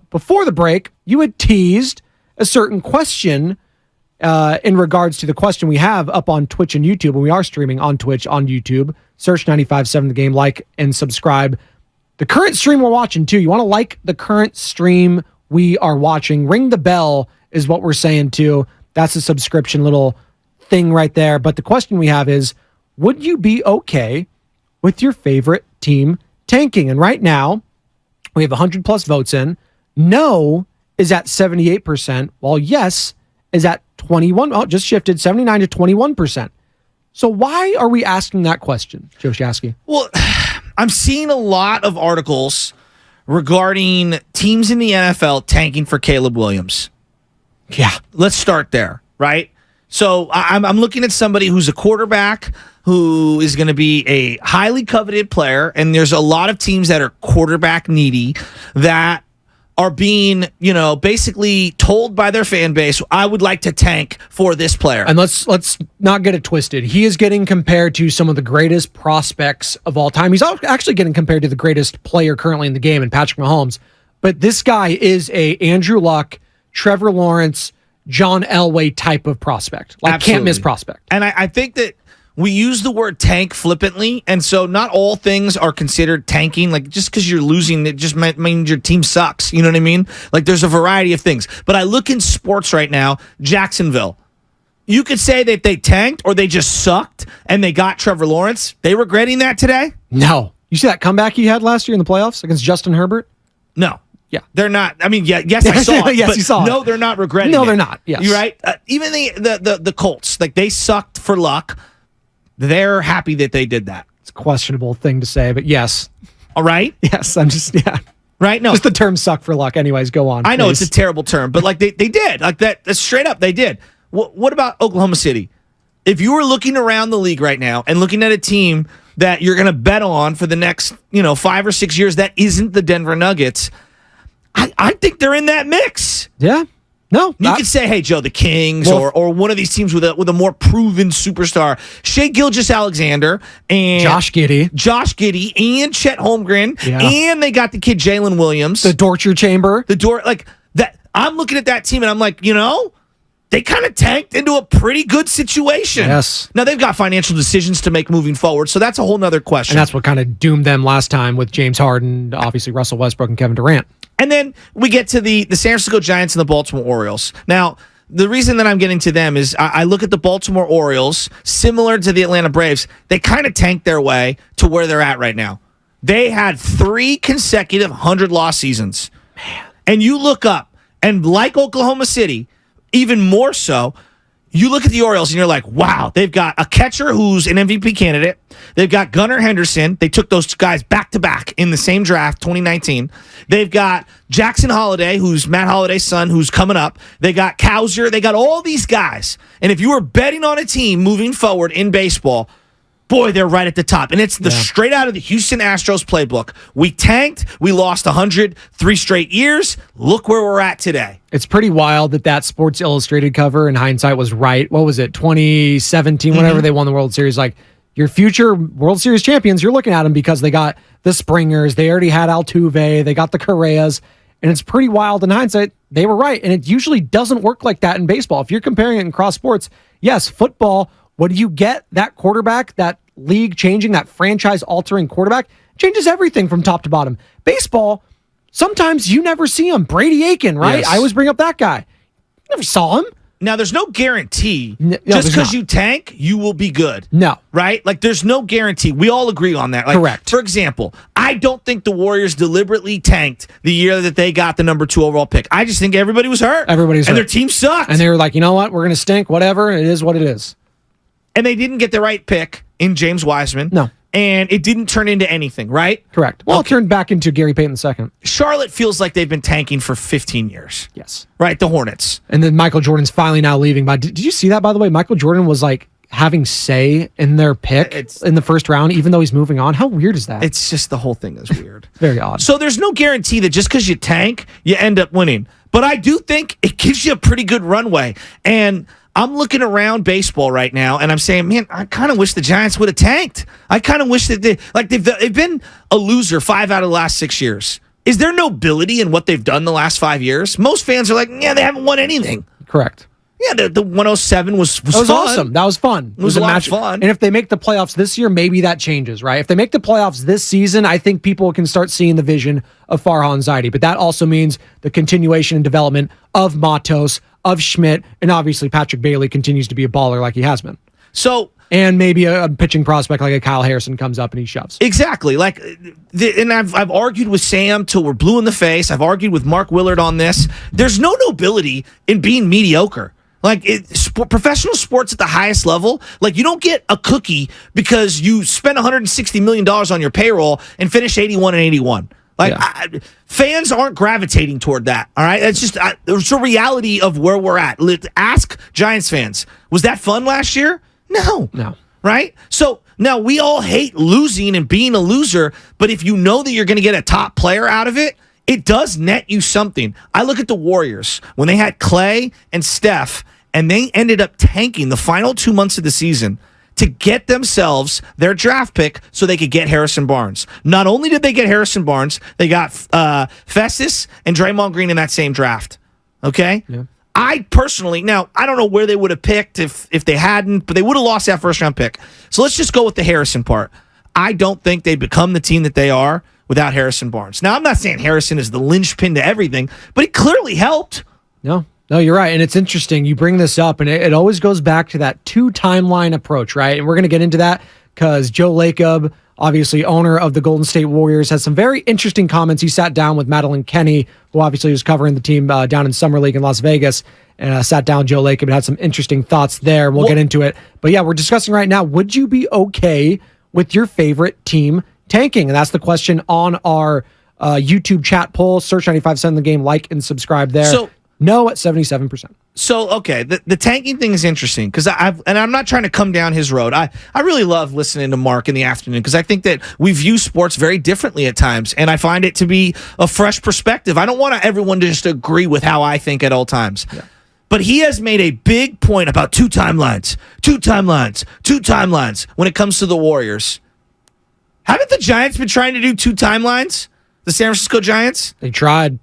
before the break, you had teased a certain question in regards to the question we have up on Twitch and YouTube, and we are streaming on Twitch, on YouTube. Search 95.7 The Game, like and subscribe. The current stream we're watching, too. You want to like the current stream we are watching. Ring the bell is what we're saying, too. That's a subscription little thing right there. But the question we have is, would you be okay with your favorite team tanking? And right now, we have 100-plus votes in. No is at 78%, while yes is at 21. Oh, just shifted 79 to 21%. So why are we asking that question, Joe Shasky? Well, I'm seeing a lot of articles regarding teams in the NFL tanking for Caleb Williams. Yeah. Let's start there, right? So I'm looking at somebody who's a quarterback who is going to be a highly coveted player, and there's a lot of teams that are quarterback needy that are being, basically told by their fan base, I would like to tank for this player. And let's not get it twisted. He is getting compared to some of the greatest prospects of all time. He's actually getting compared to the greatest player currently in the game, in Patrick Mahomes. But this guy is a Andrew Luck, Trevor Lawrence, John Elway type of prospect. Can't miss prospect. And I think that we use the word tank flippantly, and so not all things are considered tanking. Like, just because you're losing, it just means your team sucks. You know what I mean? Like, there's a variety of things. But I look in sports right now, Jacksonville. You could say that they tanked or they just sucked and they got Trevor Lawrence. They regretting that today? No. You see that comeback he had last year in the playoffs against Justin Herbert? No. Yeah. They're not. I mean, yes, I saw it. Yes, but you saw it. No, they're not regretting No, it. they're not. Yes. You're right. Even the Colts, like, they sucked for Luck. They're happy that they did that. It's a questionable thing to say, but yes. All right? Yes, yeah. Right? No. Just the term suck for luck. Anyways, go on. I know please. it's a terrible term, but like they did. Like that's straight up, they did. What about Oklahoma City? If you were looking around the league right now and looking at a team that you're going to bet on for the next, 5 or 6 years that isn't the Denver Nuggets, I think they're in that mix. Yeah. No, you could say, hey, Joe, the Kings or one of these teams with a more proven superstar, Shai Gilgeous-Alexander and Josh Giddey and Chet Holmgren, and they got the kid Jalen Williams, the torture chamber, like that. I'm looking at that team and I'm like, they kind of tanked into a pretty good situation. Yes. Now they've got financial decisions to make moving forward, so that's a whole nother question. And that's what kind of doomed them last time with James Harden, obviously Russell Westbrook, and Kevin Durant. And then we get to the San Francisco Giants and the Baltimore Orioles. Now, the reason that I'm getting to them is I look at the Baltimore Orioles, similar to the Atlanta Braves. They kind of tanked their way to where they're at right now. They had 3 consecutive 100-loss seasons. Man. And you look up, and like Oklahoma City, even more so, you look at the Orioles and you're like, wow, they've got a catcher who's an MVP candidate. They've got Gunnar Henderson. They took those guys back-to-back in the same draft, 2019. They've got Jackson Holliday, who's Matt Holliday's son, who's coming up. They got Kowser. They got all these guys. And if you were betting on a team moving forward in baseball, boy, they're right at the top. And it's the straight out of the Houston Astros playbook. We tanked. We lost 103 straight years. Look where we're at today. It's pretty wild that Sports Illustrated cover in hindsight was right. What was it, 2017, whenever they won the World Series? Like, your future World Series champions, you're looking at them because they got the Springers. They already had Altuve. They got the Correas. And it's pretty wild in hindsight. They were right. And it usually doesn't work like that in baseball. If you're comparing it in cross sports, yes, football, what do you get? That quarterback, that league-changing, that franchise-altering quarterback changes everything from top to bottom. Baseball, sometimes you never see him. Brady Aiken, right? Yes. I always bring up that guy. Never saw him. Now, there's no guarantee. Just because you tank, you will be good. No. Right? Like, there's no guarantee. We all agree on that. Like, correct. For example, I don't think the Warriors deliberately tanked the year that they got the number 2 overall pick. I just think everybody was hurt. Everybody's hurt. And their team sucked. And they were like, you know what? We're going to stink. Whatever. It is what it is. And they didn't get the right pick in James Wiseman. No. And it didn't turn into anything, right? Correct. Well, it turned back into Gary Payton II. Charlotte feels like they've been tanking for 15 years. Yes. Right, the Hornets. And then Michael Jordan's finally now leaving. Did you see that, by the way? Michael Jordan was like having say in their pick in the first round, even though he's moving on. How weird is that? It's just the whole thing is weird. Very odd. So there's no guarantee that just because you tank, you end up winning. But I do think it gives you a pretty good runway. And I'm looking around baseball right now, and I'm saying, man, I kind of wish the Giants would have tanked. I kind of wish that they've been a loser 5 out of the last 6 years. Is there nobility in what they've done the last 5 years? Most fans are like, yeah, they haven't won anything. Correct. Yeah, the 107 was That was fun. awesome. That was fun. It was a lot of fun. And if they make the playoffs this year, maybe that changes, right? If they make the playoffs this season, I think people can start seeing the vision of Farhan Zaidi. But that also means the continuation and development of Matos, of Schmidt, and obviously Patrick Bailey continues to be a baller like he has been. So, and maybe a pitching prospect like a Kyle Harrison comes up and he shoves. Exactly. And I've argued with Sam till we're blue in the face. I've argued with Mark Willard on this. There's no nobility in being mediocre. Professional sports at the highest level, you don't get a cookie because you spend $160 million on your payroll and finish 81 and 81. Fans aren't gravitating toward that. All right. It's a reality of where we're at. Ask Giants fans. Was that fun last year? No. Right. So now we all hate losing and being a loser. But if you know that you're going to get a top player out of it, it does net you something. I look at the Warriors when they had Clay and Steph, and they ended up tanking the final 2 months of the season to get themselves their draft pick so they could get Harrison Barnes. Not only did they get Harrison Barnes, they got Festus and Draymond Green in that same draft. Okay? Yeah. I personally, now, I don't know where they would have picked if they hadn't, but they would have lost that first-round pick. So let's just go with the Harrison part. I don't think they become the team that they are without Harrison Barnes. Now, I'm not saying Harrison is the linchpin to everything, but he clearly helped. No, you're right. And it's interesting. You bring this up, and it always goes back to that two-timeline approach, right? And we're going to get into that because Joe Lacob, obviously owner of the Golden State Warriors, has some very interesting comments. He sat down with Madeline Kenny, who obviously was covering the team down in Summer League in Las Vegas, and sat down with Joe Lacob and had some interesting thoughts there. We'll get into it. But yeah, we're discussing right now, would you be okay with your favorite team tanking? And that's the question on our YouTube chat poll. Search 95.7 The Game, like and subscribe there. So, no at 77%. So, okay, the tanking thing is interesting because I'm not trying to come down his road. I really love listening to Mark in the afternoon because I think that we view sports very differently at times, and I find it to be a fresh perspective. I don't want everyone to just agree with how I think at all times. Yeah. But he has made a big point about two timelines when it comes to the Warriors. Haven't the Giants been trying to do two timelines? The San Francisco Giants? They tried.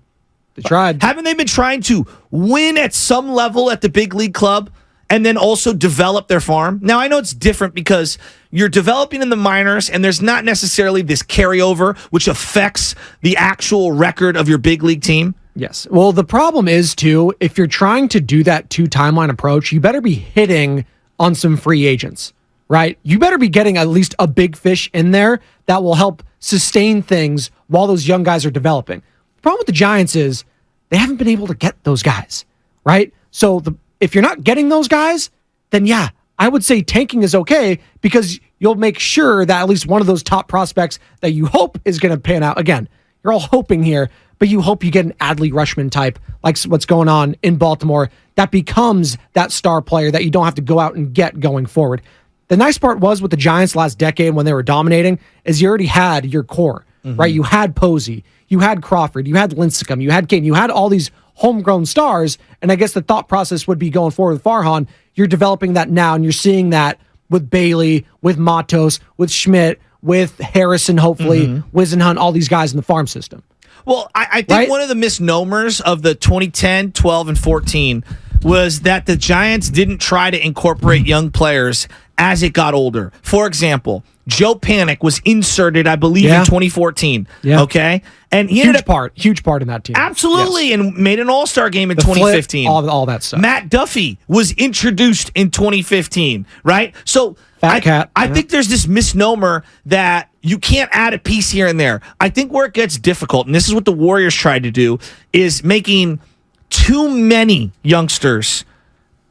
Haven't they been trying to win at some level at the big league club and then also develop their farm? Now, I know it's different because you're developing in the minors and there's not necessarily this carryover which affects the actual record of your big league team. Yes. Well, the problem is, too, if you're trying to do that two-timeline approach, you better be hitting on some free agents, right? You better be getting at least a big fish in there that will help sustain things while those young guys are developing. The problem with the Giants is they haven't been able to get those guys, right? So if you're not getting those guys, then yeah, I would say tanking is okay because you'll make sure that at least one of those top prospects that you hope is going to pan out. Again, you're all hoping here, but you hope you get an Adley Rushman type, like what's going on in Baltimore, that becomes that star player that you don't have to go out and get going forward. The nice part was with the Giants last decade when they were dominating is you already had your core, right? You had Posey, you had Crawford, you had Lincecum, you had Kane, you had all these homegrown stars. And I guess the thought process would be going forward with Farhan, you're developing that now, and you're seeing that with Bailey, with Matos, with Schmidt, with Harrison, hopefully, Wisenhunt, all these guys in the farm system. Well, I think one of the misnomers of the 2010, 12, and 14 was that the Giants didn't try to incorporate young players as it got older. For example, Joe Panic was inserted, I believe, in 2014. Yeah. Okay? And he huge part in that team. Absolutely, yes. And made an all-star game in 2015. Flip, all that stuff. Matt Duffy was introduced in 2015, right? So I think there's this misnomer that you can't add a piece here and there. I think where it gets difficult, and this is what the Warriors tried to do, is making too many youngsters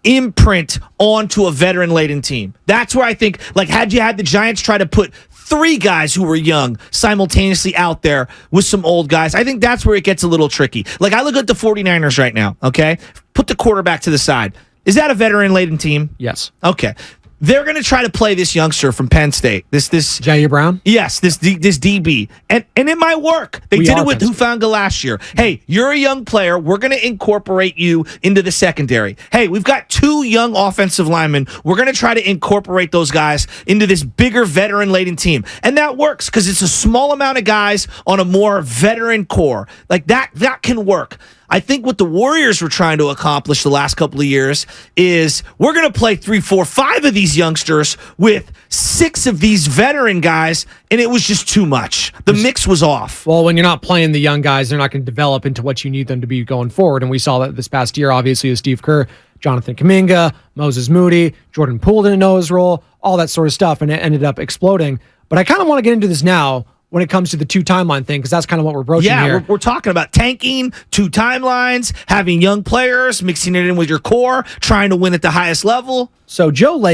imprint onto a veteran-laden team. That's where I think, had you had the Giants try to put three guys who were young simultaneously out there with some old guys, I think that's where it gets a little tricky. I look at the 49ers right now, okay? Put the quarterback to the side. Is that a veteran-laden team? Yes. Okay. they're going to try to play this youngster from Penn State. This Jair Brown? Yes, this DB. And it might work. They did it with Hufanga last year. Hey, you're a young player. We're going to incorporate you into the secondary. Hey, we've got 2 young offensive linemen. We're going to try to incorporate those guys into this bigger veteran-laden team. And that works because it's a small amount of guys on a more veteran core. Like that can work. I think what the Warriors were trying to accomplish the last couple of years is we're going to play 3, 4, 5 of these youngsters with 6 of these veteran guys, and it was just too much. The mix was off. Well, when you're not playing the young guys, they're not going to develop into what you need them to be going forward. And we saw that this past year, obviously, with Steve Kerr, Jonathan Kuminga, Moses Moody, Jordan Poole didn't know his role, all that sort of stuff, and it ended up exploding. But I kind of want to get into this now when it comes to the 2 timeline thing, because that's kind of what we're broaching here. Yeah, we're talking about tanking, 2 timelines, having young players, mixing it in with your core, trying to win at the highest level. So Joe Lake